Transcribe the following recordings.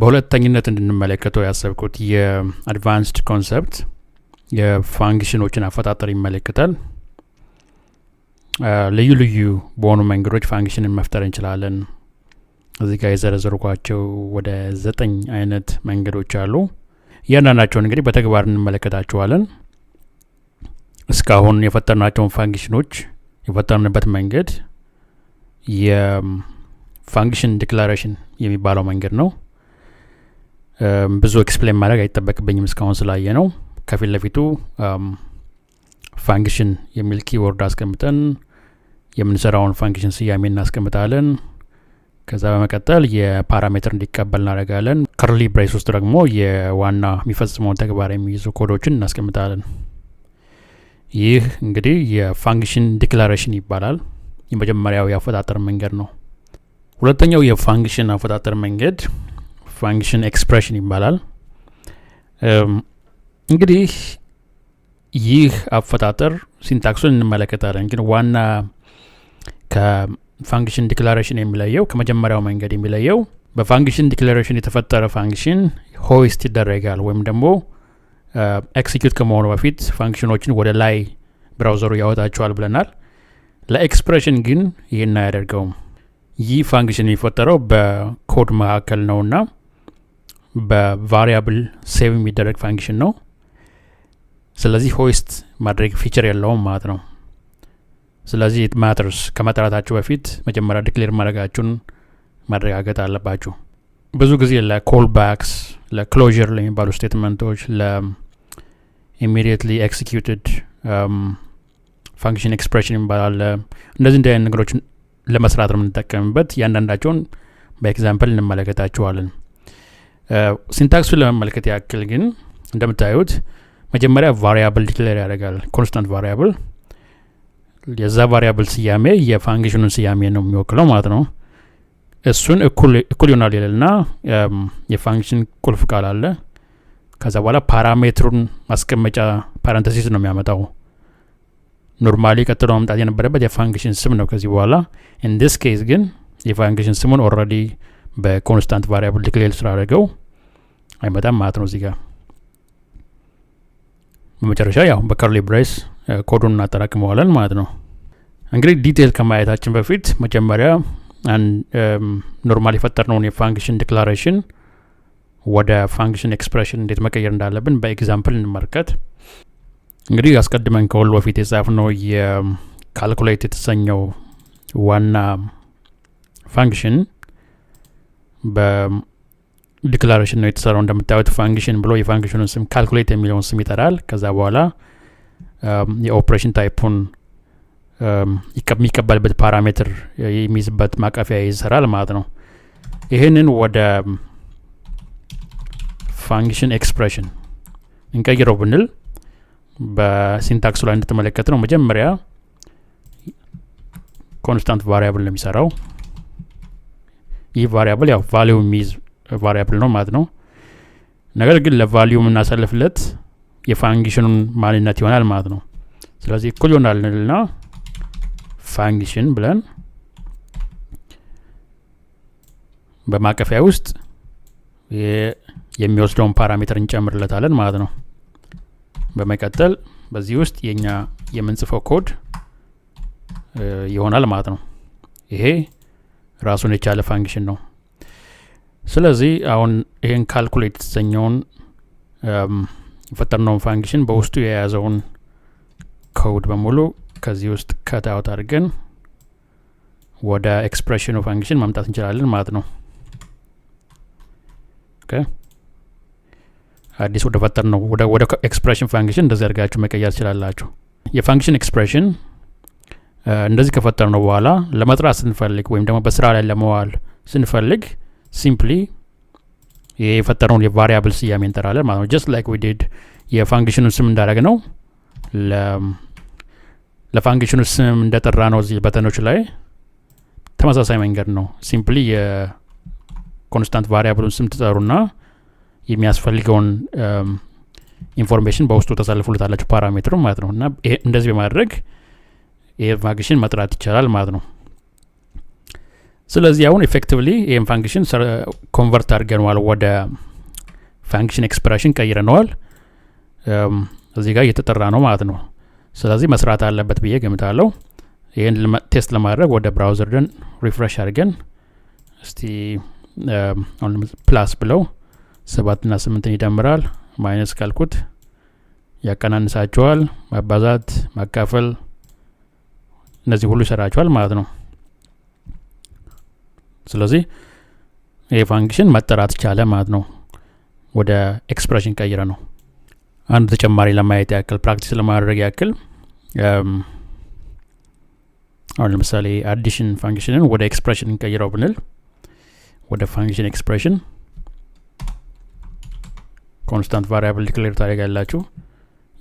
በሁለተኝነት እንድንመለከተው ያሰብኩት የአድቫንስድ ኮንሰፕት የፋንክሽኖችን አፈጣጠር ይመለከታል። ልዩ ልዩ በሆኑ መንገዶች ፋንክሽንን መፍጠር እንችላለን። እዚህ ጋር የዘረዘርኳቸው ወደ 9 አይነት መንገዶች አሉ። እያንዳንዳቸውን እንግዲህ በተግባር እንመለከታቸዋለን። እስካሁን የፈጠርናቸውን ፋንክሽኖች የፈጠርንበት መንገድ የፋንክሽን ዲክላሬሽን የሚባለው መንገድ ነው። ብዙ ኤክስፕሌን ማድረግ አይጠበቅብኝም እስካሁን ስላየ ነው። ከፊት ለፊቱ ፋንክሽን የሚል ኪወርድ አስቀምጠን የምንሰራውን ፋንክሽን ስያሜ እናስቀምጣለን። ከዛ በመቀጠል የፓራሜትር እንዲቀበል እናደርጋለን። ከርሊ ብሬስ ውስጥ ደግሞ የዋና የሚፈጽመውን ተግባር የሚይዙ ኮዶችን እናስቀምጣለን። ይህ እንግዲህ የፋንክሽን ዲክላሬሽን ይባላል። የመጀመሪያው የአፈጣጠር መንገድ ነው። ሁለተኛው የፋንክሽን አፈጣጠር መንገድ ፋንክሽን ኤክስፕሬሽን ይባላል። እንግዲህ ይህ አፈጣጠር ሲንታክሱን እንመለከታለን። ግን ዋና ከፋንክሽን ዲክላሬሽን የሚለየው ከመጀመሪያው መንገድ የሚለየው በፋንክሽን ዲክላሬሽን የተፈጠረ ፋንክሽን ሆስት ይደረጋል ወይም ደግሞ ኤክሲኪዩት ከመሆኑ በፊት ፋንክሽኖችን ወደ ላይ ብራውዘሩ ያወጣቸዋል ብለናል። ለኤክስፕሬሽን ግን ይህን አያደርገውም። ይህ ፋንክሽን የሚፈጠረው በኮድ መካከል ነውና በቫሪያብል ሴቭ የሚደረግ ፋንክሽን ነው። ስለዚህ ሆስት ማድረግ ፊቸር የለውም ማለት ነው። ስለዚህ ማተርስ ከመጠራታችሁ በፊት መጀመሪያ ዲክሌር ማድረጋችሁን ማረጋገጥ አለባችሁ። ብዙ ጊዜ ለኮል ባክስ፣ ለክሎዥር ለሚባሉ ስቴትመንቶች፣ ለኢሚዲየትሊ ኤክሲኪዩትድ ፋንክሽን ኤክስፕሬሽን ይባላል። እንደዚህ እንዲህ አይነት ነገሮችን ለመስራት ነው የምንጠቀምበት። እያንዳንዳቸውን በኤግዛምፕል እንመለከታቸዋለን። ሲንታክሱን ለመመልከት ያክል ግን እንደምታዩት መጀመሪያ ቫሪያብል ዲክሌር ያደርጋል። ኮንስታንት ቫሪያብል፣ የዛ ቫሪያብል ስያሜ የፋንክሽኑን ስያሜ ነው የሚወክለው ማለት ነው። እሱን እኩል ይሆናል ይልና የፋንክሽን ቁልፍ ቃል አለ። ከዛ በኋላ ፓራሜትሩን ማስቀመጫ ፓራንተሲስ ነው የሚያመጣው። ኖርማሊ ቀጥሎ መምጣት የነበረበት የፋንክሽን ስም ነው ከዚህ በኋላ። ኢን ዲስ ኬዝ ግን የፋንክሽን ስሙን ኦልሬዲ በኮንስታንት ቫሪያብል ዲክሌር ስላደረገው አይመጣም ማለት ነው። እዚህ ጋር በመጨረሻ ያው በከርሊ ብሬስ ኮዱን እናጠራቅመዋለን ማለት ነው። እንግዲህ ዲቴይል ከማየታችን በፊት መጀመሪያ ኖርማል የፈጠርነውን የፋንክሽን ዲክላሬሽን ወደ ፋንክሽን ኤክስፕሬሽን እንዴት መቀየር እንዳለብን በኤግዛምፕል እንመልከት። እንግዲህ አስቀድመን ከሁሉ በፊት የጻፍነው የካልኩሌት የተሰኘው ዋና ፋንክሽን በዲክላሬሽን ነው የተሰራው። እንደምታዩት ፋንክሽን ብሎ የፋንክሽኑን ስም ካልኩሌት የሚለውን ስም ይጠራል። ከዛ በኋላ የኦፕሬሽን ታይፑን የሚቀበልበት ፓራሜትር የሚይዝበት ማቀፊያ ይሰራል ማለት ነው። ይህንን ወደ ፋንክሽን ኤክስፕሬሽን እንቀይረው ብንል በሲንታክሱ ላይ እንደተመለከተ ነው መጀመሪያ ኮንስታንት ቫሪያብል ነው የሚሰራው። ይህ ቫሪያብል ያው ቫሊዩ የሚይዝ ቫሪያብል ነው ማለት ነው። ነገር ግን ለቫሊዩ የምናሳልፍለት የፋንክሽኑን ማንነት ይሆናል ማለት ነው። ስለዚህ እኩል ይሆናል እንልና ፋንክሽን ብለን በማቀፊያ ውስጥ የሚወስደውን ፓራሜትር እንጨምርለታለን ማለት ነው። በመቀጠል በዚህ ውስጥ የኛ የምንጽፈው ኮድ ይሆናል ማለት ነው። ይሄ ራሱን የቻለ ፋንክሽን ነው። ስለዚህ አሁን ይሄን ካልኩሌት የተሰኘውን የፈጠርነውን ፋንክሽን በውስጡ የያዘውን ኮድ በሙሉ ከዚህ ውስጥ ከታውት አድርገን ወደ ኤክስፕሬሽኑ ፋንክሽን ማምጣት እንችላለን ማለት ነው። ኦኬ አዲስ ወደ ፈጠርነው ወደ ኤክስፕሬሽን ፋንክሽን እንደዚህ አድርጋችሁ መቀየር ትችላላችሁ። የፋንክሽን ኤክስፕሬሽን እንደዚህ ከፈጠርነው በኋላ ለመጥራት ስንፈልግ ወይም ደግሞ በስራ ላይ ለመዋል ስንፈልግ ሲምፕሊ የፈጠረውን የቫሪያብል ስያሜ እንጠራለን ማለት ነው። ጀስት ላይክ ዊ ዲድ የፋንክሽኑን ስም እንዳደረግ ነው ለፋንክሽኑ ስም እንደጠራ ነው እዚህ በተኖች ላይ ተመሳሳይ መንገድ ነው። ሲምፕሊ የኮንስታንት ቫሪያብሉን ስም ትጠሩና የሚያስፈልገውን ኢንፎርሜሽን በውስጡ ተሰልፉልታላችሁ ፓራሜትሩ ማለት ነው። እና እንደዚህ በማድረግ ይሄ ፋንክሽን መጥራት ይቻላል ማለት ነው። ስለዚህ አሁን ኢፌክቲቭሊ ይሄን ፋንክሽን ኮንቨርት አድርገነዋል ወደ ፋንክሽን ኤክስፕሬሽን ቀይረነዋል። እዚህ ጋር እየተጠራ ነው ማለት ነው። ስለዚህ መስራት አለበት ብዬ ገምታለሁ። ይሄን ቴስት ለማድረግ ወደ ብራውዘር ደን ሪፍሬሽ አድርገን እስቲ አሁን ፕላስ ብለው 7 እና 8 ይደምራል፣ ማይነስ ካልኩት ያቀናንሳቸዋል፣ ማባዛት ማካፈል እነዚህ ሁሉ ይሰራቸዋል ማለት ነው። ስለዚህ ይሄ ፋንክሽን መጠራት ቻለ ማለት ነው። ወደ ኤክስፕሬሽን ቀይረ ነው። አንድ ተጨማሪ ለማየት ያክል ፕራክቲስ ለማድረግ ያክል አሁን ለምሳሌ አዲሽን ፋንክሽንን ወደ ኤክስፕሬሽን ቀይረው ብንል ወደ ፋንክሽን ኤክስፕሬሽን ኮንስታንት ቫሪያብል ዲክሌር ታደርጋላችሁ።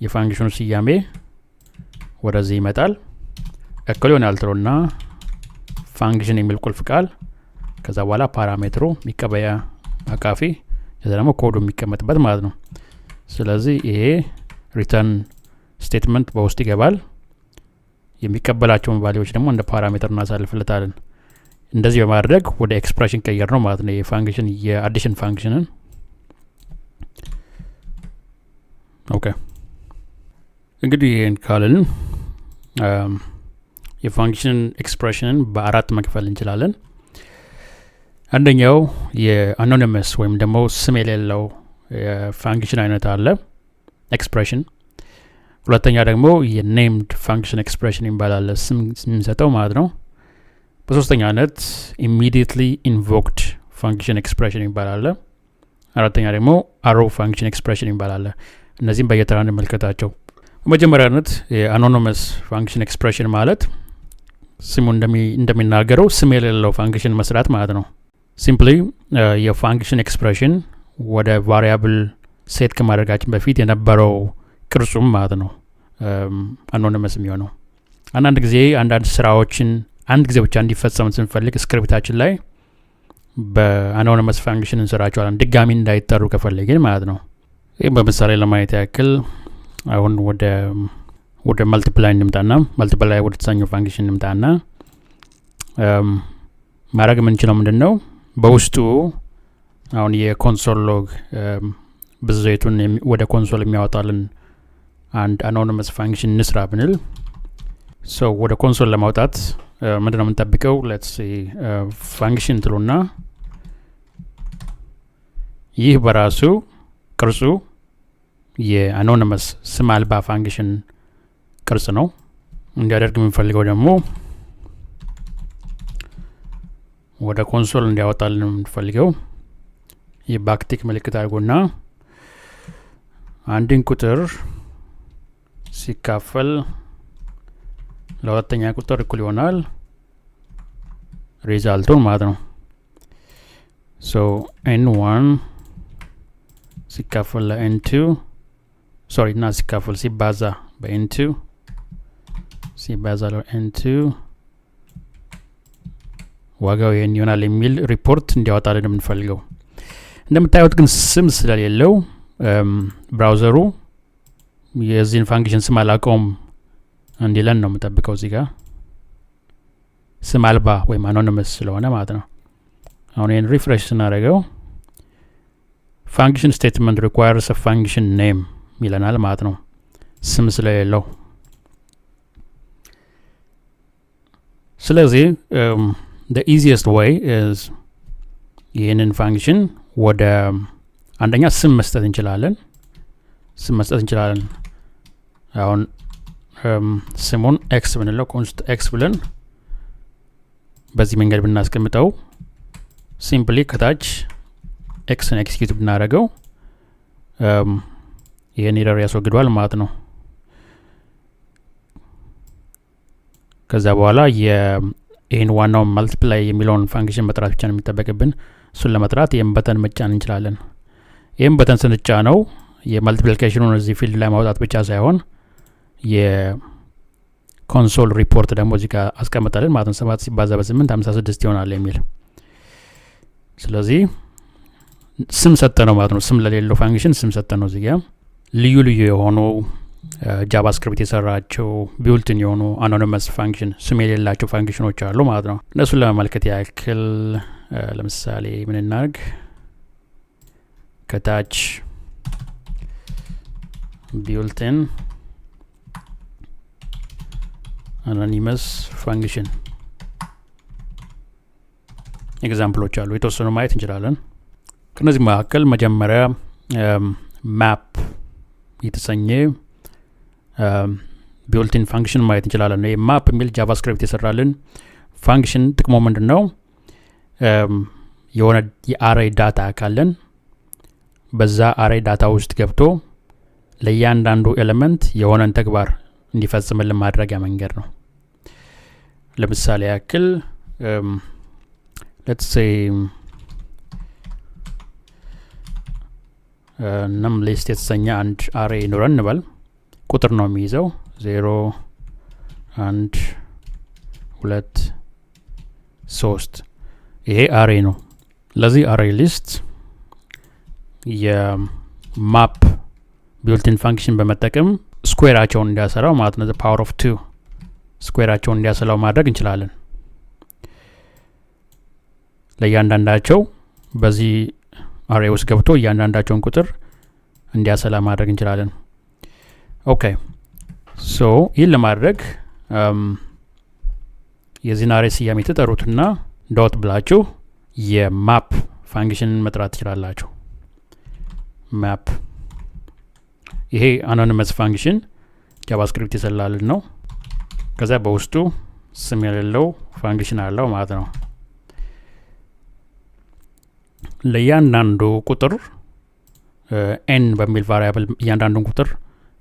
የፋንክሽኑ ስያሜ ወደዚህ ይመጣል። እኩል ይሆናል ትሮና ፋንክሽን የሚል ቁልፍ ቃል ከዛ በኋላ ፓራሜትሩ የሚቀበያ አቃፊ ከዛ ደግሞ ኮዱ የሚቀመጥበት ማለት ነው። ስለዚህ ይሄ ሪተርን ስቴትመንት በውስጥ ይገባል። የሚቀበላቸውን ቫልዩዎች ደግሞ እንደ ፓራሜትር እናሳልፍለታለን። እንደዚህ በማድረግ ወደ ኤክስፕሬሽን ቀየር ነው ማለት ነው የፋንክሽን የአዲሽን ፋንክሽንን። ኦኬ እንግዲህ ይሄን ካልን የፋንክሽን ኤክስፕሬሽንን በአራት መክፈል እንችላለን። አንደኛው የአኖኒመስ ወይም ደግሞ ስም የሌለው የፋንክሽን አይነት አለ ኤክስፕሬሽን። ሁለተኛ ደግሞ የኔምድ ፋንክሽን ኤክስፕሬሽን ይባላል፣ ስም የሚሰጠው ማለት ነው። በሶስተኛነት ኢሚዲየትሊ ኢንቮክድ ፋንክሽን ኤክስፕሬሽን ይባላል። አራተኛ ደግሞ አሮ ፋንክሽን ኤክስፕሬሽን ይባላል። እነዚህም በየተራ እንመልከታቸው። በመጀመሪያነት የአኖኒመስ ፋንክሽን ኤክስፕሬሽን ማለት ስሙ እንደሚናገረው ስም የሌለው ፋንክሽን መስራት ማለት ነው። ሲምፕሊ የፋንክሽን ኤክስፕሬሽን ወደ ቫሪያብል ሴት ከማድረጋችን በፊት የነበረው ቅርጹም ማለት ነው አኖኒመስ የሚሆነው። አንዳንድ ጊዜ አንዳንድ ስራዎችን አንድ ጊዜ ብቻ እንዲፈጸም ስንፈልግ ስክሪፕታችን ላይ በአኖኒመስ ፋንክሽን እንሰራቸዋለን ድጋሚ እንዳይጠሩ ከፈለግን ማለት ነው። ይህ በምሳሌ ለማየት ያክል አሁን ወደ መልቲፕላይ እንምጣና መልቲፕላይ ወደ ተሰኘው ፋንክሽን እንምጣና ማድረግ የምንችለው ምንድነው በውስጡ አሁን የኮንሶል ሎግ ብዜቱን ወደ ኮንሶል አንድ አኖኒመስ ፋንክሽን እንስራ ብንል ወደ ኮንሶል ለማውጣት ምንድነው የምንጠብቀው? ሌትስ ሲ ፋንክሽን ትሉና ይህ በራሱ ቅርጹ የአኖኒመስ ስም አልባ ፋንክሽን ቅርጽ ነው። እንዲያደርግ የምንፈልገው ደግሞ ወደ ኮንሶል እንዲያወጣልን የምንፈልገው የባክቲክ ምልክት አድርጎና አንድን ቁጥር ሲካፈል ለሁለተኛ ቁጥር እኩል ይሆናል ሪዛልቱን ማለት ነው። n1 ሲካፈል ለn2 እና ሲካፈል ሲባዛ በn2 ሲባዛ ለn2 ዋጋው ይሄን ይሆናል የሚል ሪፖርት እንዲያወጣልን የምንፈልገው። እንደምታዩት ግን ስም ስለሌለው ብራውዘሩ የዚህን ፋንክሽን ስም አላውቀውም እንዲለን ነው የምጠብቀው። እዚህ ጋር ስም አልባ ወይም አኖኒመስ ስለሆነ ማለት ነው። አሁን ይህን ሪፍሬሽ ስናደርገው ፋንክሽን ስቴትመንት ሪኳየርስ አ ፋንክሽን ኔም ይለናል ማለት ነው ስም ስለሌለው። ስለዚህ the easiest way is ይህንን ፋንክሽን ወደ አንደኛ ስም መስጠት እንችላለን። አሁን ስሙን ኤክስ ብንለው ኮንስት ኤክስ ብለን በዚህ መንገድ ብናስቀምጠው ሲምፕሊ ከታች ኤክስን ኤክስኪዩት ብናደርገው ይህን ኤረር ያስወግዷል ማለት ነው። ከዛ በኋላ ይህን ዋናው መልቲፕላይ የሚለውን ፋንክሽን መጥራት ብቻ ነው የሚጠበቅብን። እሱን ለመጥራት ይህን በተን መጫን እንችላለን። ይህን በተን ስንጫ ነው የመልቲፕሊኬሽኑን እዚህ ፊልድ ላይ ማውጣት ብቻ ሳይሆን የኮንሶል ሪፖርት ደግሞ እዚህ ጋር አስቀምጣለን ማለት ነው። 7 ሲባዛ በ8 56 ይሆናል የሚል። ስለዚህ ስም ሰጠ ነው ማለት ነው። ስም ለሌለው ፋንክሽን ስም ሰጠ ነው። እዚህ ጋር ልዩ የሆኑ ጃቫስክሪፕት የሰራቸው ቢውልትን የሆኑ አኖኒመስ ፋንክሽን ስም የሌላቸው ፋንክሽኖች አሉ ማለት ነው። እነሱን ለመመልከት ያክል ለምሳሌ ምን እናርግ? ከታች ቢውልትን አኖኒመስ ፋንክሽን ኤግዛምፕሎች አሉ፣ የተወሰኑ ማየት እንችላለን። ከነዚህ መካከል መጀመሪያ ማፕ የተሰኘ ቢውልቲን ፋንክሽን ማየት እንችላለን። ይህ ማፕ የሚል ጃቫስክሪፕት የሰራልን ፋንክሽን ጥቅሞ ምንድን ነው? የሆነ የአሬይ ዳታ ካለን በዛ አሬይ ዳታ ውስጥ ገብቶ ለእያንዳንዱ ኤሌመንት የሆነን ተግባር እንዲፈጽምልን ማድረጊያ መንገድ ነው። ለምሳሌ ያክል let's say num list የተሰኘ አንድ አሬይ ኖረን እንበል። ቁጥር ነው የሚይዘው 0 1 2 3 ይሄ አሬይ ነው። ለዚህ አሬይ ሊስት የማፕ ቢውልቲን ፋንክሽን በመጠቀም ስኩዌራቸውን እንዲያሰራው ማለት ነው ፓወር ኦፍ 2 ስኩዌራቸውን እንዲያሰላው ማድረግ እንችላለን። ለእያንዳንዳቸው በዚህ አሬይ ውስጥ ገብቶ እያንዳንዳቸውን ቁጥር እንዲያሰላ ማድረግ እንችላለን። ኦኬ ሶ ይህን ለማድረግ የዚህን አሬይ ስያሜ ትጠሩትና ዶት ብላችሁ የማፕ ፋንክሽን መጥራት ትችላላችሁ። ማፕ ይሄ አኖኒመስ ፋንክሽን ጃቫስክሪፕት የሰራልን ነው። ከዛ በውስጡ ስም የሌለው ፋንክሽን አለው ማለት ነው። ለእያንዳንዱ ቁጥር ኤን በሚል ቫሪያብል እያንዳንዱን ቁጥር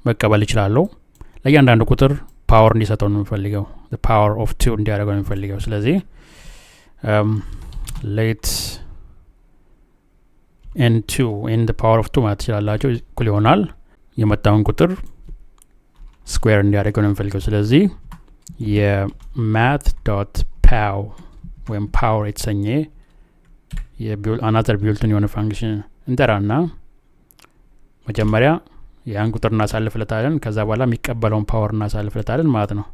መቀበል ይችላለሁ። ለእያንዳንዱ ቁጥር ፓወር እንዲሰጠው ነው የሚፈልገው፣ ፓወር ኦፍ 2 እንዲያደርገው ነው የሚፈልገው። ስለዚህ ሌት n2 in the power of 2 ማለት ትችላላችሁ እኩል ይሆናል የመጣውን ቁጥር ስኩዌር እንዲያደርገው ነው የሚፈልገው። ስለዚህ የmath.pow ወይም ፓወር የተሰኘ አናዘር ቢውልትን የሆነ ፋንክሽን እንጠራና መጀመሪያ ያን ቁጥር እናሳልፍለታለን። ከዛ በኋላ የሚቀበለውን ፓወር እናሳልፍለታለን ማለት ነው።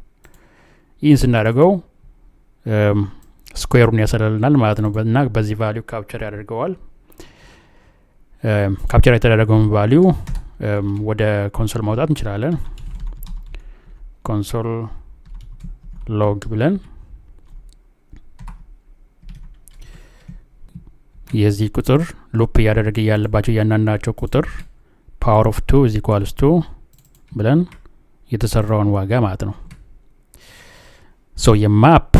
ይህን ስናደርገው ስኩዌሩን ያሰላልናል ማለት ነው እና በዚህ ቫሊዩ ካፕቸር ያደርገዋል። ካፕቸር የተደረገውን ቫሊዩ ወደ ኮንሶል ማውጣት እንችላለን። ኮንሶል ሎግ ብለን የዚህ ቁጥር ሉፕ እያደረገ ያለባቸው እያንዳንዳቸው ቁጥር ፓወር ኦፍ 2 is equals to ብለን የተሰራውን ዋጋ ማለት ነው። ሶ የማፕ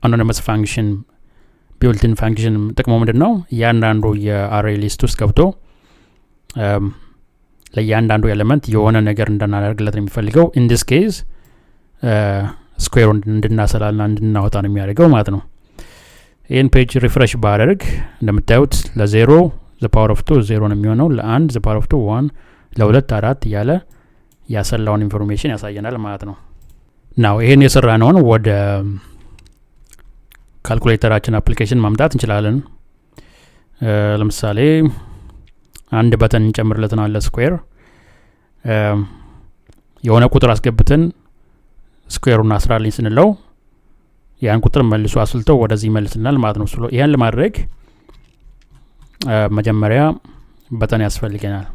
አኖኒመስ ፋንክሽን ቢውልቲን ፋንክሽን ጥቅሙ ምንድን ነው? እያንዳንዱ የአሬይ ሊስት ውስጥ ገብቶ ለእያንዳንዱ ኤሌመንት የሆነ ነገር እንድናደርግለት ነው የሚፈልገው። ኢን ዲስ ኬዝ ስኩዌሩን እንድናሰላልና እንድናወጣ ነው የሚያደርገው ማለት ነው። ይህን ፔጅ ሪፍሬሽ ባደርግ እንደምታዩት ለ0 the power of 2 0 ነው የሚሆነው፣ ለ1 the power of 2 1፣ ለ2 4 እያለ ያሰላውን ኢንፎርሜሽን ያሳየናል ማለት ነው። ናው ይሄን የሰራነውን ወደ ካልኩሌተራችን አፕሊኬሽን ማምጣት እንችላለን። ለምሳሌ አንድ በተን እንጨምርለታለን ለስኩዌር የሆነ ቁጥር አስገብተን ስኩዌሩን አስራልኝ ስንለው ያን ቁጥር መልሶ አስልተው ወደዚህ ይመልስልናል ማለት ነው። ያን ለማድረግ መጀመሪያ በተን ያስፈልገናል።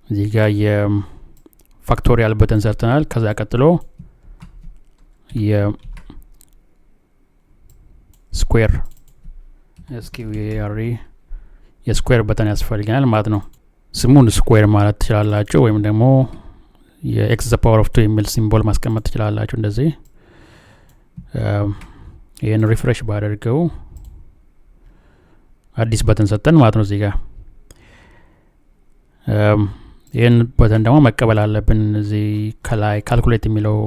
እዚህ ጋር የፋክቶሪያል በተን ሰርተናል። ከዛ ቀጥሎ የስኩዌር የስኩዌር በተን ያስፈልገናል ማለት ነው። ስሙን ስኩዌር ማለት ትችላላችሁ ወይም ደግሞ የኤክስ ዘ ፓወር ኦፍ 2 የሚል ሲምቦል ማስቀመጥ ትችላላችሁ። እንደዚህ ይህን ሪፍሬሽ ባደርገው አዲስ በተን ሰጠን ማለት ነው። እዚህ ጋር ይህን በተን ደግሞ መቀበል አለብን። እዚህ ከላይ ካልኩሌት የሚለው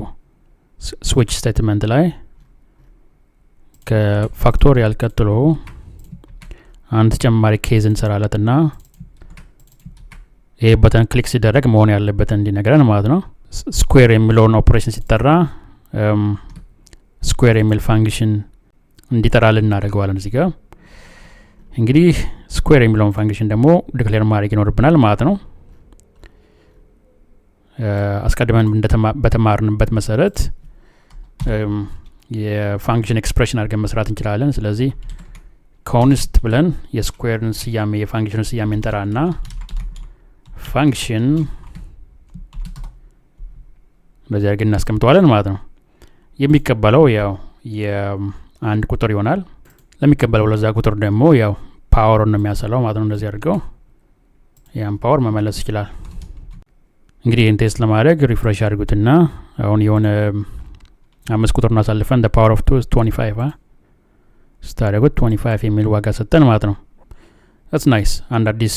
ስዊች ስቴትመንት ላይ ከፋክቶሪያል ቀጥሎ አንድ ተጨማሪ ኬዝ እንሰራለትና ይሄ በተን ክሊክ ሲደረግ መሆን ያለበትን እንዲነግረን ማለት ነው። ስኩዌር የሚለውን ኦፕሬሽን ሲጠራ ስኩዌር የሚል ፋንክሽን እንዲጠራልን እናደርገዋለን። እዚህ ጋር እንግዲህ ስኩዌር የሚለውን ፋንክሽን ደግሞ ዲክሌር ማድረግ ይኖርብናል ማለት ነው። አስቀድመን በተማርንበት መሰረት የፋንክሽን ኤክስፕሬሽን አድርገን መስራት እንችላለን። ስለዚህ ኮንስት ብለን የስኩዌርን ስያሜ የፋንክሽኑን ስያሜ እንጠራና ፋንክሽን በዚህ አድርገን እናስቀምጠዋለን ማለት ነው። የሚቀበለው ያው የአንድ ቁጥር ይሆናል። ለሚቀበለው ለዛ ቁጥር ደግሞ ያው ፓወርን ነው የሚያሰላው ማለት ነው። እንደዚህ አድርገው ያን ፓወር መመለስ ይችላል። እንግዲህ ይህን ቴስት ለማድረግ ሪፍሬሽ አድርጉትና አሁን የሆነ 5 ቁጥርን አሳልፈን the power of 2 is 25 ስታደርጉት 25 የሚል ዋጋ ሰጠን ማለት ነው። that's nice አንድ አዲስ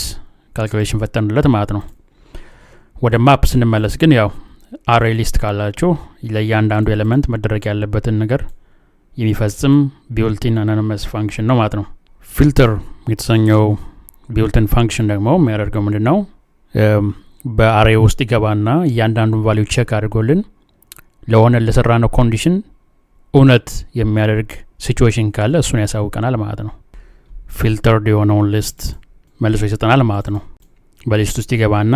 ካልኩሌሽን ፈጠንለት ማለት ነው። ወደ ማፕ ስንመለስ ግን ያው አሬ ሊስት ካላችሁ ለእያንዳንዱ ኤሌመንት መደረግ ያለበትን ነገር የሚፈጽም ቢውልቲን አናኒመስ ፋንክሽን ነው ማለት ነው። ፊልተር የተሰኘው ቢውልቲን ፋንክሽን ደግሞ የሚያደርገው ምንድን ነው? በአሬ ውስጥ ይገባና እያንዳንዱን ቫሊዩ ቼክ አድርጎልን ለሆነ ለሰራነው ኮንዲሽን እውነት የሚያደርግ ሲቹዌሽን ካለ እሱን ያሳውቀናል ማለት ነው። ፊልተርድ የሆነውን ሊስት መልሶ ይሰጠናል ማለት ነው። በሊስት ውስጥ ይገባና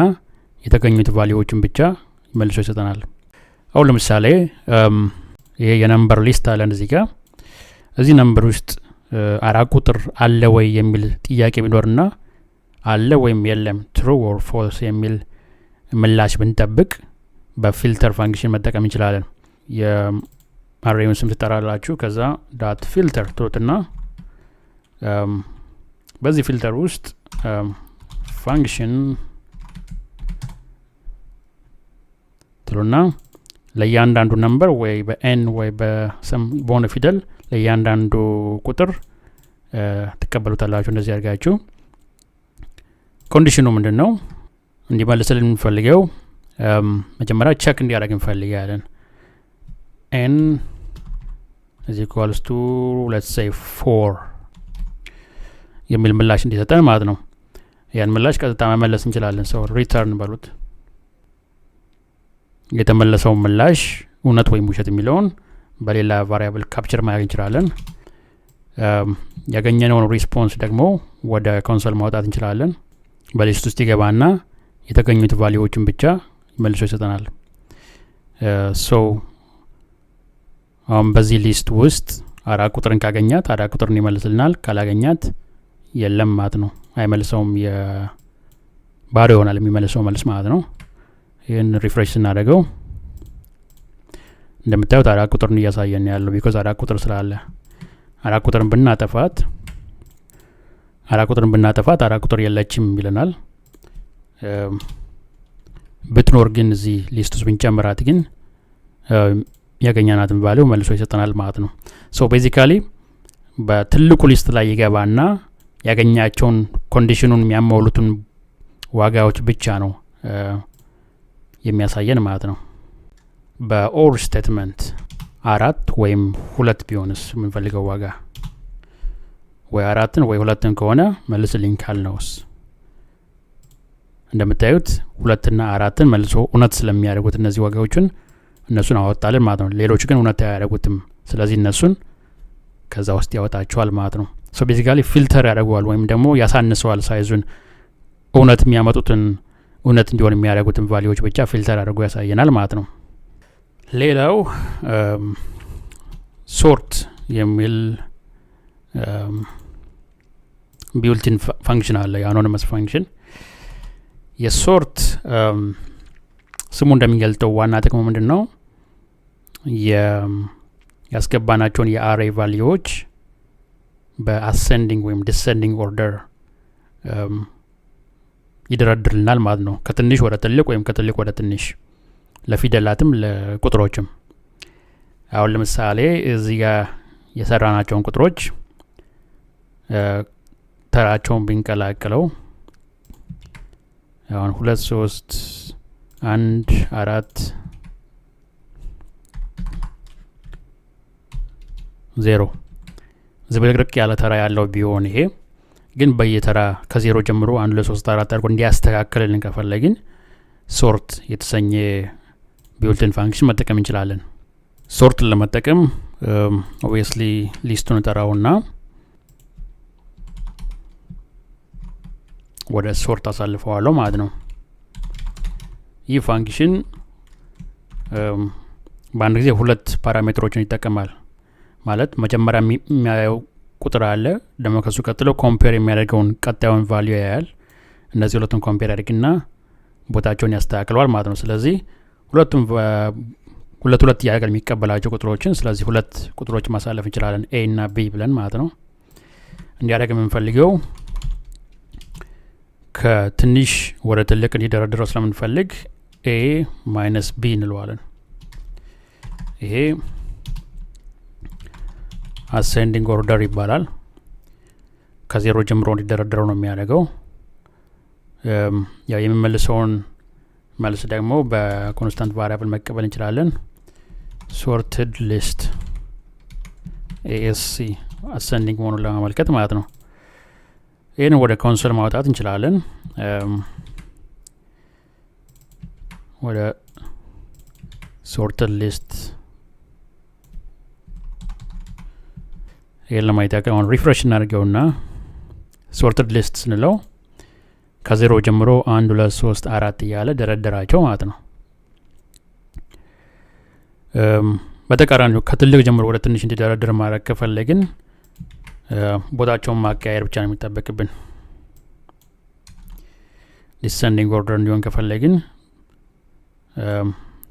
የተገኙት ቫሊዩዎችን ብቻ መልሶ ይሰጠናል። አሁን ለምሳሌ ይሄ የነምበር ሊስት አለን እዚህ ጋር። እዚህ ነምበር ውስጥ 4 ቁጥር አለ ወይ የሚል ጥያቄ ቢኖርና አለ ወይም የለም ትሩ ኦር ፎልስ የሚል ምላሽ ብንጠብቅ በፊልተር ፋንክሽን መጠቀም እንችላለን። የአሬውን ስም ትጠራላችሁ። ከዛ ዳት ፊልተር ትሉትና በዚህ ፊልተር ውስጥ ፋንክሽን ትሉና ለእያንዳንዱ ነምበር ወይ በኤን ወይ በሆነ ፊደል ለእያንዳንዱ ቁጥር ትቀበሉታላችሁ። እንደዚህ አድርጋችሁ ኮንዲሽኑ ምንድን ነው እንዲመልስልን የምንፈልገው መጀመሪያ ቼክ እንዲያደርግ እንፈልጋለን። ኤን is equals to let's say 4 የሚል ምላሽ እንዲሰጠን ማለት ነው። ያን ምላሽ ቀጥታ መመለስ እንችላለን። ሰው ሪተርን በሉት። የተመለሰው ምላሽ እውነት ወይም ውሸት የሚለውን በሌላ ቫሪያብል ካፕቸር ማድረግ እንችላለን። ያገኘነውን ሪስፖንስ ደግሞ ወደ ኮንሶል ማውጣት እንችላለን። በሊስት ውስጥ ይገባና የተገኙት ቫሊዩዎችን ብቻ መልሶ ይሰጠናል። አሁን በዚህ ሊስት ውስጥ 4 ቁጥርን ካገኛት 4 ቁጥርን ይመልስልናል። ካላገኛት የለም ማለት ነው። አይመልሰውም። ባዶ ይሆናል የሚመልሰው መልስ ማለት ነው። ይህን ሪፍሬሽ ስናደርገው እንደምታዩት 4 ቁጥርን እያሳየን ያለው ቢኮዝ 4 ቁጥር ስላለ 4 ቁጥርን ብናጠፋት 4 ቁጥር የለችም ይለናል። ብትኖር ግን እዚህ ሊስት ውስጥ ብንጨምራት ግን ያገኛናትን ቫልዩ መልሶ ይሰጠናል ማለት ነው። ሶ ቤዚካሊ በትልቁ ሊስት ላይ ይገባና ያገኛቸውን ኮንዲሽኑን የሚያሟሉትን ዋጋዎች ብቻ ነው የሚያሳየን ማለት ነው። በኦር ስቴትመንት 4 ወይም 2 ቢሆንስ የምንፈልገው ዋጋ ወይ 4ን ወይ 2ን ከሆነ መልስልኝ ካልነውስ እንደምታዩት 2 እና 4ን መልሶ እውነት ስለሚያደርጉት እነዚህ ዋጋዎችን እነሱን አወጣልን ማለት ነው። ሌሎች ግን እውነት አያደርጉትም። ስለዚህ እነሱን ከዛ ውስጥ ያወጣቸዋል ማለት ነው። ሶ ቤዚካሊ ፊልተር ያደርገዋል ወይም ደግሞ ያሳንሰዋል ሳይዙን። እውነት የሚያመጡትን እውነት እንዲሆን የሚያደርጉትን ቫልዩዎች ብቻ ፊልተር አድርጎ ያሳየናል ማለት ነው። ሌላው ሶርት የሚል ቢውልቲን ፋንክሽን አለ፣ የአኖኒመስ ፋንክሽን። የሶርት ስሙ እንደሚገልጠው ዋና ጥቅሙ ምንድን ነው? ያስገባናቸውን የአሬ ቫልዩዎች በአሰንዲንግ ወይም ዲሰንዲንግ ኦርደር ይደረድርልናል ማለት ነው። ከትንሽ ወደ ትልቅ ወይም ከትልቅ ወደ ትንሽ፣ ለፊደላትም ለቁጥሮችም። አሁን ለምሳሌ እዚህ ጋር የሰራናቸውን ቁጥሮች ተራቸውን ብንቀላቅለው አሁን 2 3 1 4 0 ዝብርቅርቅ ያለ ተራ ያለው ቢሆን ይሄ ግን በየተራ ከዜሮ ጀምሮ 1 2 3 4 አድርጎ እንዲያስተካክልልን ከፈለግን ሶርት የተሰኘ ቢውልቲን ፋንክሽን መጠቀም እንችላለን። ሶርትን ለመጠቀም ኦብቪየስሊ ሊስቱን ጠራውና ወደ ሶርት አሳልፈዋለሁ ማለት ነው። ይህ ፋንክሽን በአንድ ጊዜ ሁለት ፓራሜትሮችን ይጠቀማል። ማለት መጀመሪያ የሚያየው ቁጥር አለ፣ ደግሞ ከሱ ቀጥሎ ኮምፔር የሚያደርገውን ቀጣዩን ቫልዩ ያያል። እነዚህ ሁለቱን ኮምፔር ያደርግና ቦታቸውን ያስተካክለዋል ማለት ነው። ስለዚህ ሁለቱም ሁለት እያደረገ የሚቀበላቸው ቁጥሮችን፣ ስለዚህ ሁለት ቁጥሮች ማሳለፍ እንችላለን ኤ እና ቢ ብለን ማለት ነው። እንዲያደርግ የምንፈልገው ከትንሽ ወደ ትልቅ እንዲደረድረው ስለምንፈልግ ኤ ማይነስ ቢ እንለዋለን። ይሄ አሴንዲንግ ኦርደር ይባላል። ከዜሮ ጀምሮ እንዲደረድረው ነው የሚያደርገው። ያው የሚመልሰውን መልስ ደግሞ በኮንስታንት ቫሪያብል መቀበል እንችላለን። ሶርትድ ሊስት ኤኤስሲ አሴንዲንግ መሆኑን ለማመልከት ማለት ነው። ይህን ወደ ኮንሶል ማውጣት እንችላለን። ወደ ሶርትድ ሊስት ይህን ለማየት ያቀማውን ሪፍሬሽ እናድርገውና ሶርትድ ሊስት ስንለው ከዜሮ ጀምሮ 1 2 3 4 እያለ ደረደራቸው ማለት ነው። በተቃራኒው ከትልቅ ጀምሮ ወደ ትንሽ እንዲደረድር ማድረግ ከፈለግን ቦታቸውን ማቀያየር ብቻ ነው የሚጠበቅብን። ዲሰንዲንግ ኦርደር እንዲሆን ከፈለግን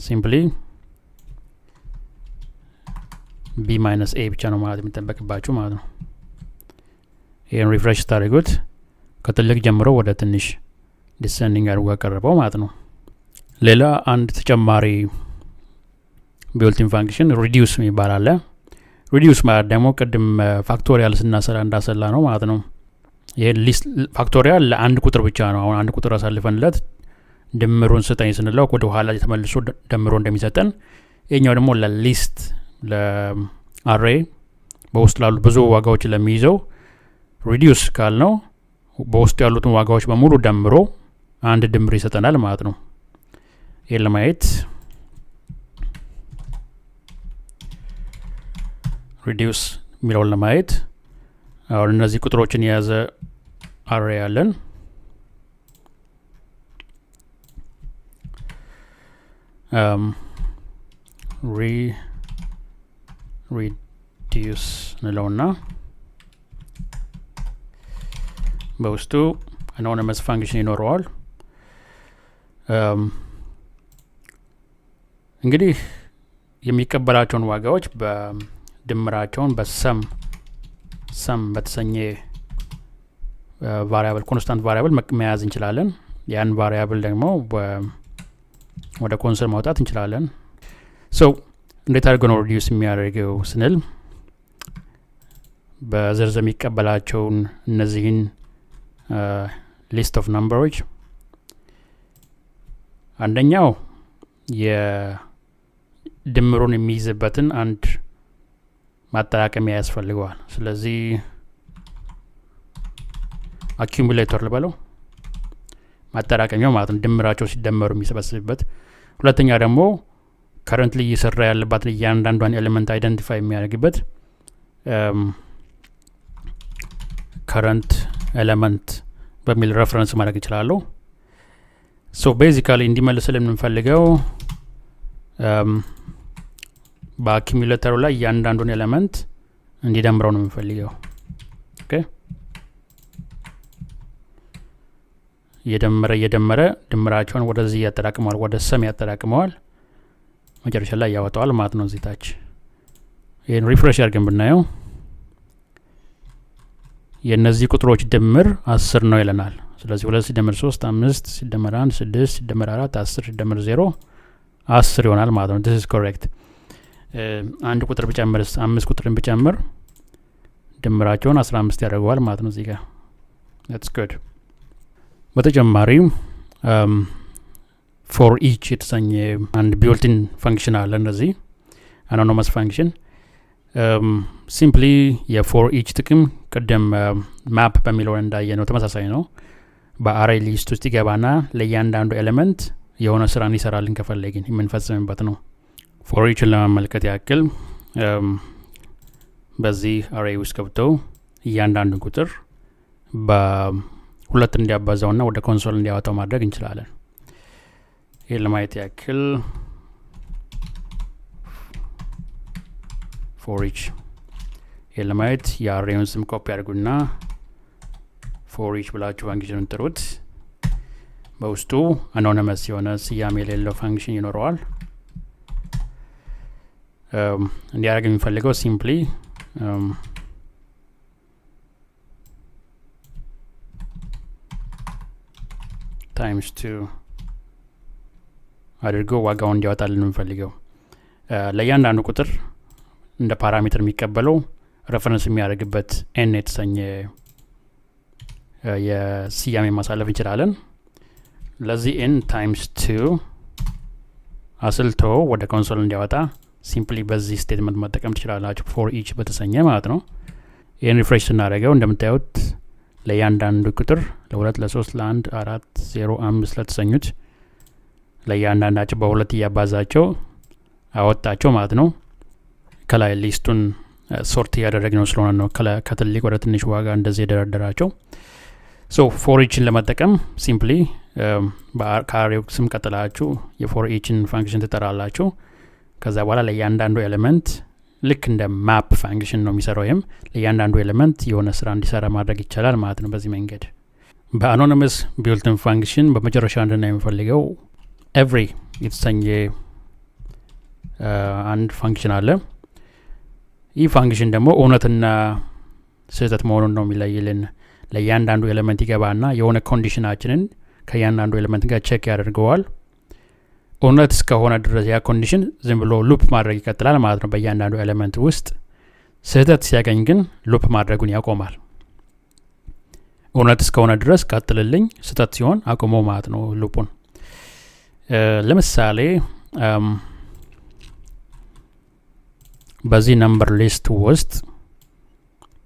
ሲምፕሊ ቢ ማይነስ ኤ ብቻ ነው ማለት የሚጠበቅባችሁ ማለት ነው። ይህን ሪፍሬሽ ስታደርጉት ከትልቅ ጀምሮ ወደ ትንሽ ዲሰንዲንግ አድርጎ ያቀረበው ማለት ነው። ሌላ አንድ ተጨማሪ ቢልቲን ፋንክሽን ሪዲዩስ የሚባል አለ። ሪዲዩስ ማለት ደግሞ ቅድም ፋክቶሪያል ስናሰላ እንዳሰላ ነው ማለት ነው። ይሄ ሊስት ፋክቶሪያል ለአንድ ቁጥር ብቻ ነው። አሁን አንድ ቁጥር አሳልፈንለት ድምሩን ስጠኝ ስንለው ወደ ኋላ ተመልሶ ደምሮ እንደሚሰጠን፣ ይሄኛው ደግሞ ለሊስት ለአሬ በውስጥ ላሉ ብዙ ዋጋዎች ለሚይዘው ሪዲዩስ ካልነው በውስጡ ያሉትን ዋጋዎች በሙሉ ደምሮ አንድ ድምር ይሰጠናል ማለት ነው። ይሄን ለማየት ሪዲዩስ የሚለውን ለማየት አሁን እነዚህ ቁጥሮችን የያዘ አሬ ያለን ሪዲዩስ እንለውና በውስጡ አናውንመስ ፋንክሽን ይኖረዋል። እንግዲህ የሚቀበላቸውን ዋጋዎች በድምራቸውን በሰም በተሰኘ ቫሪያብል ኮንስታንት ቫሪያብል መያዝ እንችላለን። ያን ቫሪያብል ደግሞ ወደ ኮንሶል ማውጣት እንችላለን። ሶ እንዴት አድርገው ነው ሪዲዩስ የሚያደርገው ስንል በዝርዝር የሚቀበላቸውን እነዚህን ሊስት ኦፍ ነምበሮች አንደኛው የድምሩን የሚይዝበትን አንድ ማጠራቀሚያ ያስፈልገዋል። ስለዚህ አኪሙሌተር ልበለው ማጠራቀሚያው ማለት ነው፣ ድምራቸው ሲደመሩ የሚሰበስብበት። ሁለተኛ ደግሞ ከረንትሊ እየሰራ ያለባት እያንዳንዷን ኤሌመንት አይደንቲፋይ የሚያደርግበት ከረንት ኤሌመንት በሚል ሬፈረንስ ማድረግ ይችላሉ። ሶ ቤዚካሊ እንዲመልስልን የምንፈልገው በአኪሙሌተሩ ላይ እያንዳንዱን ኤሌመንት እንዲደምረው ነው የምንፈልገው። ኦኬ እየደመረ ድምራቸውን ወደዚህ ያጠራቅመዋል፣ ወደ ሰም ያጠራቅመዋል፣ መጨረሻ ላይ ያወጣዋል ማለት ነው እዚህ ታች። ይህን ሪፍሬሽ አድርገን ብናየው የእነዚህ ቁጥሮች ድምር 10 ነው ይለናል። ስለዚህ 2 ሲደመር 3 5 ሲደመር 1 6 ሲደመር 4 10 ሲደመር 0 10 ይሆናል ማለት ነው። this is correct። አንድ ቁጥር ብጨምር 5 ቁጥርን ብጨምር ድምራቸውን 15 ያደርገዋል ማለት ነው እዚህ ጋር። that's good። በተጨማሪም ፎር ኢች የተሰኘ አንድ ቢልቲን ፋንክሽን አለ። እነዚህ አኖኒመስ ፋንክሽን ሲምፕሊ የፎር ኢች ጥቅም ቅድም ማፕ በሚለው እንዳየ ነው ተመሳሳይ ነው። በአሬ ሊስት ውስጥ ይገባና ለእያንዳንዱ ኤሌመንት የሆነ ስራ እንዲሰራልን ከፈለግን የምንፈጽምበት ነው። ፎር ኢችን ለማመልከት ያክል በዚህ አሬ ውስጥ ገብተው እያንዳንዱ ቁጥር ሁለት እንዲያባዛውና ወደ ኮንሶል እንዲያወጣው ማድረግ እንችላለን። ይሄን ለማየት ያክል for each ይሄን ለማየት የአሬውን ስም ኮፒ አድርጉና for each ብላችሁ ፋንክሽኑን ጥሩት። በውስጡ anonymous የሆነ ስያሜ የሌለው ፋንክሽን ይኖረዋል። እንዲያደርግ የሚፈልገው ሲምፕሊ times 2 አድርጎ ዋጋውን እንዲያወጣልን የምንፈልገው ለእያንዳንዱ ቁጥር እንደ ፓራሜትር የሚቀበለው ሬፈረንስ የሚያደርግበት n የተሰኘ የስያሜ ማሳለፍ እንችላለን። ለዚህ n times 2 አስልቶ ወደ ኮንሶል እንዲያወጣ ሲምፕሊ በዚህ ስቴትመንት መጠቀም ትችላላችሁ for each በተሰኘ ማለት ነው። ይህን ሪፍሬሽ ስናደርገው እንደምታዩት ለእያንዳንዱ ቁጥር ለ2 ለ3 ለ1 4 0 5 ለተሰኙት ለእያንዳንዳቸው በሁለት እያባዛቸው አወጣቸው ማለት ነው። ከላይ ሊስቱን ሶርት እያደረግነው ስለሆነ ነው ከትልቅ ወደ ትንሽ ዋጋ እንደዚህ የደረደራቸው። ሶ for eachን ለመጠቀም ሲምፕሊ ከአሬው ስም ቀጥላችሁ የfor eachን ፋንክሽን ትጠራላችሁ። ከዛ በኋላ ለእያንዳንዱ ኤሌመንት ልክ እንደ ማፕ ፋንክሽን ነው የሚሰራው። ይህም ለእያንዳንዱ ኤሌመንት የሆነ ስራ እንዲሰራ ማድረግ ይቻላል ማለት ነው በዚህ መንገድ። በአኖኒመስ ቢልትን ፋንክሽን በመጨረሻ እንድናይ የምፈልገው ኤቭሪ የተሰኘ አንድ ፋንክሽን አለ። ይህ ፋንክሽን ደግሞ እውነትና ስህተት መሆኑን ነው የሚለይልን። ለእያንዳንዱ ኤሌመንት ይገባና የሆነ ኮንዲሽናችንን ከእያንዳንዱ ኤሌመንት ጋር ቼክ ያደርገዋል። እውነት እስከሆነ ድረስ ያ ኮንዲሽን ዝም ብሎ ሉፕ ማድረግ ይቀጥላል ማለት ነው በእያንዳንዱ ኤሌመንት ውስጥ። ስህተት ሲያገኝ ግን ሉፕ ማድረጉን ያቆማል። እውነት እስከሆነ ድረስ ቀጥልልኝ፣ ስህተት ሲሆን አቆሞ ማለት ነው ሉፑን። ለምሳሌ በዚህ ነምበር ሊስት ውስጥ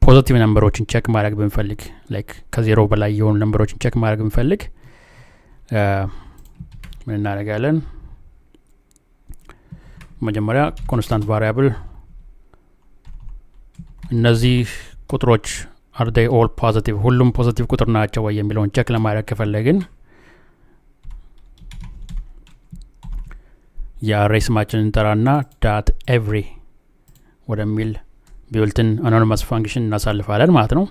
ፖዚቲቭ ነምበሮችን ቼክ ማድረግ ብንፈልግ ላይክ ከዜሮ በላይ የሆኑ ነምበሮችን ቼክ ማድረግ ብንፈልግ ምን እናደርጋለን? መጀመሪያ ኮንስታንት ቫሪያብል እነዚህ ቁጥሮች are they all positive ሁሉም ፖዚቲቭ ቁጥር ናቸው ወይ የሚለውን ቼክ ለማድረግ ከፈለግን የአሬ ስማችንን እንጠራና ዳት ኤቭሪ ወደሚል ቢልትን አኖኒመስ ፋንክሽን እናሳልፋለን ማለት ነው።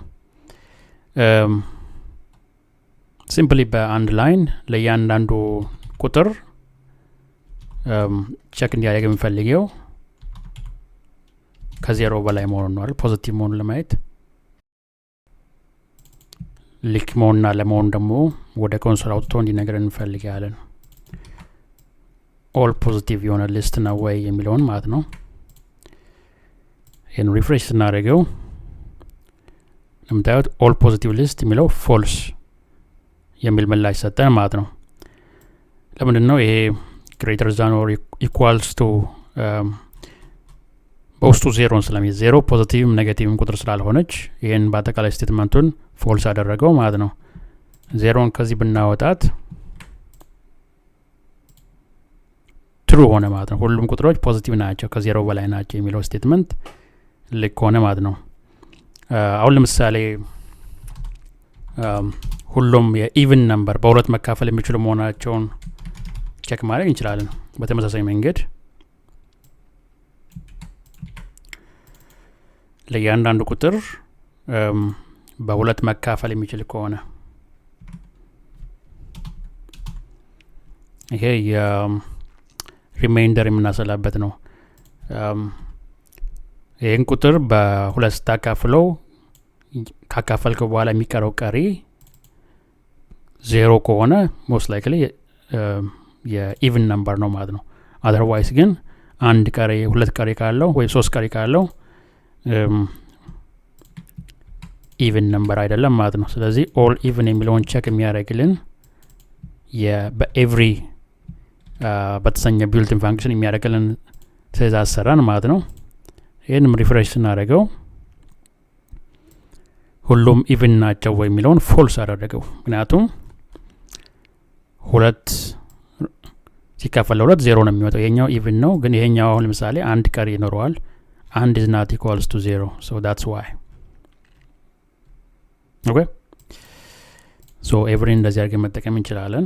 ሲምፕሊ በአንድ ላይን ለእያንዳንዱ ቁጥር ቼክ እንዲያደርግ የምንፈልገው ከዜሮ በላይ መሆኑን ነው አይደል? ፖዚቲቭ መሆኑን ለማየት ልክ መሆንና ለመሆን ደግሞ ወደ ኮንሶል አውጥቶ እንዲነግረን እንፈልጋለን። ኦል ፖዚቲቭ የሆነ ሊስት ነው ወይ የሚለውን ማለት ነው። ይህን ሪፍሬሽ ስናደርገው ለምታዩት ኦል ፖዚቲቭ ሊስት የሚለው ፎልስ የሚል ምላሽ ሰጠን ማለት ነው። ለምንድን ነው ይሄ ግሬተር ዛን ኦር ኢኳልስ ቱ በውስጡ ዜሮን ስለሚይዝ ዜሮ ፖዚቲቭም ኔጌቲቭም ቁጥር ስላልሆነች ይህን በአጠቃላይ ስቴትመንቱን ፎልስ አደረገው ማለት ነው። ዜሮን ከዚህ ብናወጣት ትሩ ሆነ ማለት ነው። ሁሉም ቁጥሮች ፖዚቲቭ ናቸው ከዜሮ በላይ ናቸው የሚለው ስቴትመንት ልክ ሆነ ማለት ነው። አሁን ለምሳሌ ሁሉም የኢቭን ነምበር በሁለት መካፈል የሚችሉ መሆናቸውን ቼክ ማድረግ እንችላለን በተመሳሳይ መንገድ። ለእያንዳንዱ ቁጥር በሁለት መካፈል የሚችል ከሆነ ይሄ የሪማይንደር የምናሰላበት ነው። ይህን ቁጥር በሁለት ስታካፍለው ካካፈልከው በኋላ የሚቀረው ቀሪ ዜሮ ከሆነ ሞስት ላይክሊ የኢቭን ነምበር ነው ማለት ነው። አዘርዋይስ ግን አንድ ቀሪ ሁለት ቀሪ ካለው ወይ ሶስት ቀሪ ካለው ኢቭን ነምበር አይደለም ማለት ነው። ስለዚህ ኦል ኢቭን የሚለውን ቼክ የሚያደርግልን በኤቭሪ በተሰኘ ቢልትን ፋንክሽን የሚያደርግልን ትእዛዝ ሰራን ማለት ነው። ይህንም ሪፍሬሽ ስናደርገው ሁሉም ኢቭን ናቸው ወይ የሚለውን ፎልስ አደረገው። ምክንያቱም ሁለት ሲካፈል ለሁለት ዜሮ ነው የሚወጣው። ይሄኛው ኢቭን ነው፣ ግን ይሄኛው አሁን ለምሳሌ አንድ ቀሪ ይኖረዋል። አንድ is not equals to 0, so that's why. Okay, ሶ ኤቭሪን እንደዚህ አድርገን መጠቀም እንችላለን።